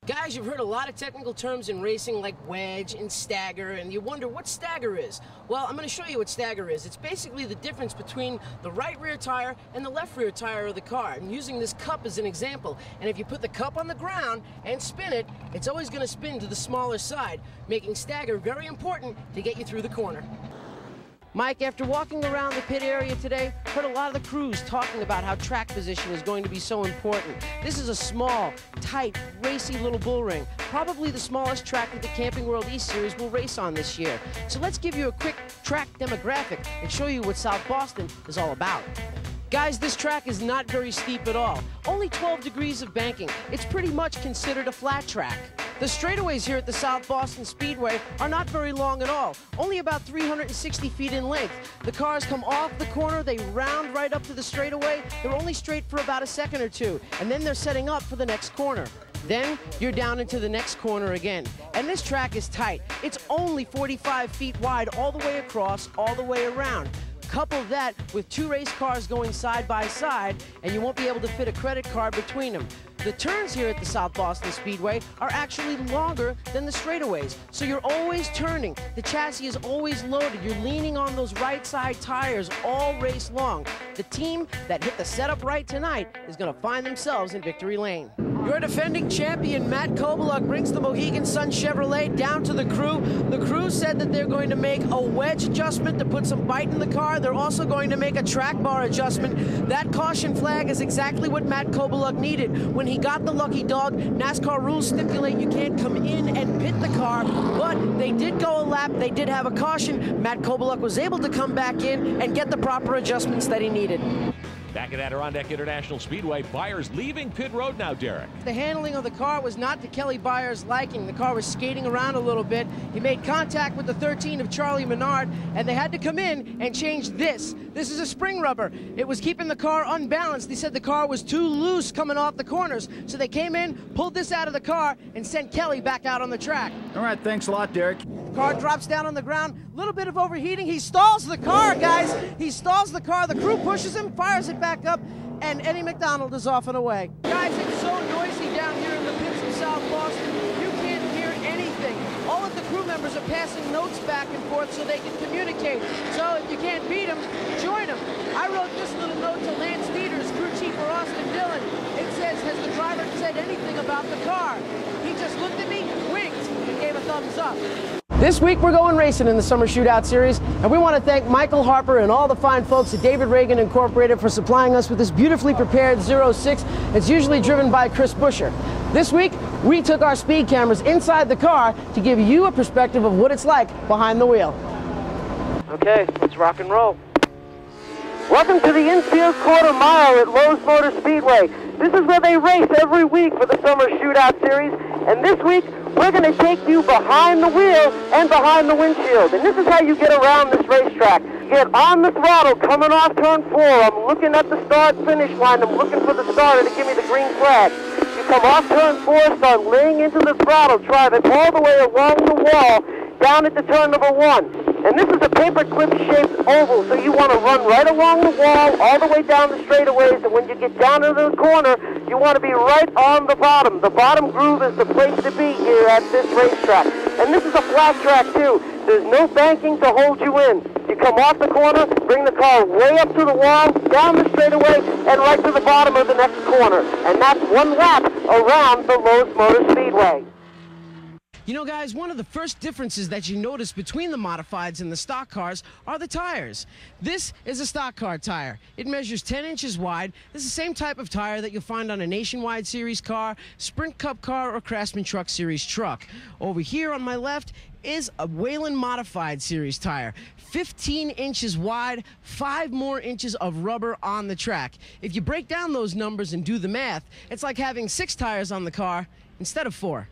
Guys, you've heard a lot of technical terms in racing like wedge and stagger, and you wonder what stagger is. Well, I'm going to show you what stagger is. It's basically the difference between the right rear tire and the left rear tire of the car. I'm using this cup as an example, and if you put the cup on the ground and spin it, it's always going to spin to the smaller side, making stagger very important to get you through the corner. Mike, after walking around the pit area today, heard a lot of the crews talking about how track position is going to be so important. This is a small, tight, racy little bull ring, probably the smallest track that the Camping World East Series will race on this year. So let's give you a quick track demographic and show you what South Boston is all about. Guys, this track is not very steep at all. Only 12 degrees of banking. It's pretty much considered a flat track. The straightaways here at the South Boston Speedway are not very long at all, only about 360 feet in length. The cars come off the corner, they round right up to the straightaway. They're only straight for about a second or two, and then they're setting up for the next corner. Then you're down into the next corner again. And this track is tight. It's only 45 feet wide all the way across, all the way around. Couple that with two race cars going side by side, and you won't be able to fit a credit card between them. The turns here at the South Boston Speedway are actually longer than the straightaways, so you're always turning. The chassis is always loaded. You're leaning on those right side tires all race long. The team that hit the setup right tonight is going to find themselves in victory lane. Your defending champion, Matt Kobaluk, brings the Mohegan Sun Chevrolet down to the crew. The crew said that they're going to make a wedge adjustment to put some bite in the car. They're also going to make a track bar adjustment. That caution flag is exactly what Matt Kobaluk needed. When he got the lucky dog, NASCAR rules stipulate you can't come in and pit the car, but they did go a lap. They did have a caution. Matt Kobaluk was able to come back in and get the proper adjustments that he needed. Back at Adirondack International Speedway, Byers leaving pit road now, Derek. The handling of the car was not to Kelly Byers' liking. The car was skating around a little bit. He made contact with the 13 of Charlie Menard, and they had to come in and change this. This is a spring rubber. It was keeping the car unbalanced. They said the car was too loose coming off the corners. So they came in, pulled this out of the car, and sent Kelly back out on the track. All right, thanks a lot, Derek. Car drops down on the ground, a little bit of overheating. He stalls the car, guys. He stalls the car. The crew pushes him, fires it back up, and Eddie McDonald is off and away. Guys, it's so noisy down here in the pits of South Boston, you can't hear anything. All of the crew members are passing notes back and forth so they can communicate. So if you can't beat them, join them. I wrote this little note to Lance Dieters, crew chief for Austin Dillon. It says, has the driver said anything about the car? He just looked at me, winked, and gave a thumbs up. This week we're going racing in the Summer Shootout Series, and we want to thank Michael Harper and all the fine folks at David Reagan Incorporated for supplying us with this beautifully prepared 06. It's usually driven by Chris Buescher. This week, we took our speed cameras inside the car to give you a perspective of what it's like behind the wheel. Okay, let's rock and roll. Welcome to the infield quarter mile at Lowe's Motor Speedway. This is where they race every week for the Summer Shootout Series, and this week, we're going to take you behind the wheel and behind the windshield. And this is how you get around this racetrack. You get on the throttle coming off turn 4. I'm looking at the start-finish line. I'm looking for the starter to give me the green flag. You come off turn 4, start laying into the throttle, drive it all the way along the wall, down at the turn number 1. And this is a paperclip-shaped oval, so you want to run right along the wall, all the way down the straightaways, and when you get down into the corner, you want to be right on the bottom. The bottom groove is the place to be here at this racetrack. And this is a flat track, too. There's no banking to hold you in. You come off the corner, bring the car way up to the wall, down the straightaway, and right to the bottom of the next corner. And that's one lap around the Lowe's Motor Speedway. You know, guys, one of the first differences that you notice between the modifieds and the stock cars are the tires. This is a stock car tire. It measures 10 inches wide. This is the same type of tire that you'll find on a Nationwide Series car, Sprint Cup car, or Craftsman Truck Series truck. Over here on my left is a Whelen Modified Series tire. 15 inches wide, 5 more inches of rubber on the track. If you break down those numbers and do the math, it's like having 6 tires on the car instead of 4.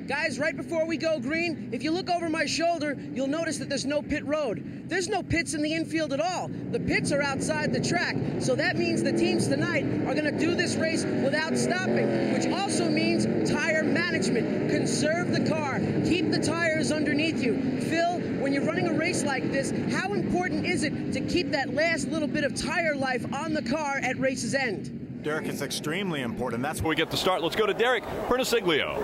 Guys, right before we go green, if you look over my shoulder, you'll notice that there's no pit road. There's no pits in the infield at all. The pits are outside the track, so that means the teams tonight are going to do this race without stopping, which also means tire management. Conserve the car. Keep the tires underneath you. Phil, when you're running a race like this, how important is it to keep that last little bit of tire life on the car at race's end? Derek, it's extremely important. That's Before we get the start, let's go to Derek Pernasiglio.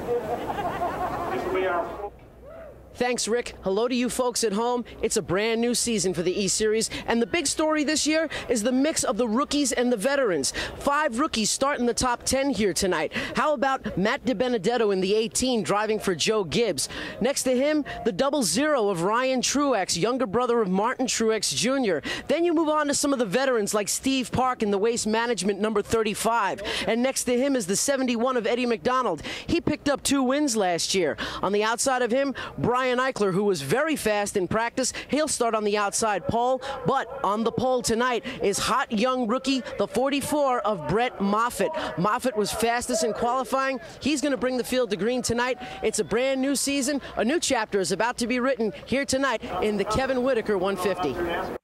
Thanks, Rick. Hello to you folks at home. It's a brand new season for the E-Series, and the big story this year is the mix of the rookies and the veterans. 5 rookies start in the top 10 here tonight. How about Matt DiBenedetto in the 18 driving for Joe Gibbs? Next to him, the 00 of Ryan Truex, younger brother of Martin Truex Jr. Then you move on to some of the veterans like Steve Park in the Waste Management number 35. And next to him is the 71 of Eddie McDonald. He picked up 2 wins last year. On the outside of him, Brian Eichler, who was very fast in practice. He'll start on the outside pole, but on the pole tonight is hot young rookie, the 44 of Brett Moffitt. Moffitt was fastest in qualifying. He's going to bring the field to green tonight. It's a brand new season. A new chapter is about to be written here tonight in the Kevin Whitaker 150.